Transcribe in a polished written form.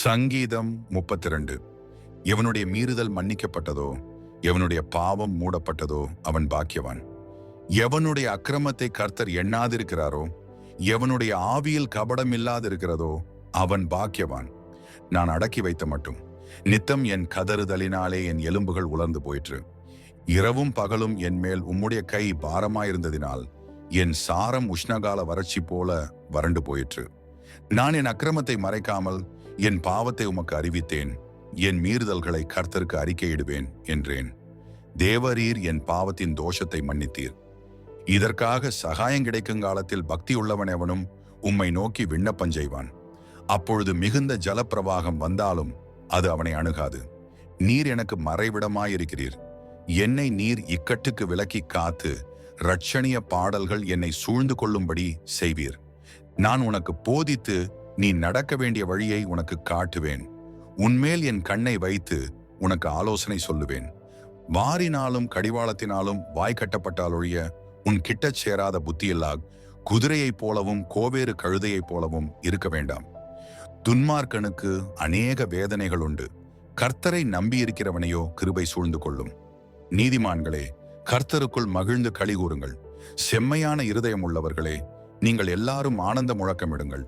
சங்கீதம் 32. எவனுடைய மீறுதல் மன்னிக்கப்பட்டதோ, எவனுடைய பாவம் மூடப்பட்டதோ அவன் பாக்கியவான். எவனுடைய அக்கிரமத்தை கர்த்தர் எண்ணாதிருக்கிறாரோ, எவனுடைய ஆவியில் கபடம் இல்லாதிருக்கிறதோ அவன் பாக்கியவான். நான் அடக்கி வைத்த மட்டும் நித்தம் என் கதறுதலினாலே என் எலும்புகள் உலர்ந்து போயிற்று. இரவும் பகலும் என் மேல் உம்முடைய கை பாரமாயிருந்ததினால் என் சாரம் உஷ்ணகால வறட்சி போல வறண்டு போயிற்று. நான் என் அக்கிரமத்தை மறைக்காமல் என் பாவத்தை உமக்கு அறிவித்தேன், என் மீறுதல்களை கர்த்தருக்கு அறிக்கையிடுவேன் என்றேன். தேவரீர் என் பாவத்தின் தோஷத்தை மன்னித்தீர். இதற்காக சகாயம் கிடைக்கும் காலத்தில் பக்தி உள்ளவன் எவனும் உம்மை நோக்கி விண்ணப்பம் செய்வான். அப்பொழுது மிகுந்த ஜலப்பிரவாகம் வந்தாலும் அது அவனை அணுகாது. நீர் எனக்கு மறைவிடமாயிருக்கிறீர். என்னை நீர் இக்கட்டுக்கு விலக்கி காத்து இரட்சணிய பாடல்கள் என்னை சூழ்ந்து கொள்ளும்படி செய்வீர். நான் உனக்கு போதித்து நீ நடக்க வேண்டிய வழியை உனக்கு காட்டுவேன். உன்மேல் என் கண்ணை வைத்து உனக்கு ஆலோசனை சொல்லுவேன். வாரினாலும் கடிவாளத்தினாலும் வாய் கட்டப்பட்டாலொழிய உன் கிட்டச் சேராத புத்தியில்லாக் குதிரையைப் போலவும் கோவேறு கழுதையைப் போலவும் இருக்க வேண்டாம். துன்மார்க்கனுக்கு அநேக வேதனைகள் உண்டு. கர்த்தரை நம்பியிருக்கிறவனையோ கிருபை சூழ்ந்து கொள்ளும். நீதிமான்களே, கர்த்தருக்குள் மகிழ்ந்து களி கூறுங்கள். செம்மையான இருதயம் உள்ளவர்களே, நீங்கள் எல்லாரும் ஆனந்த முழக்கமிடுங்கள்.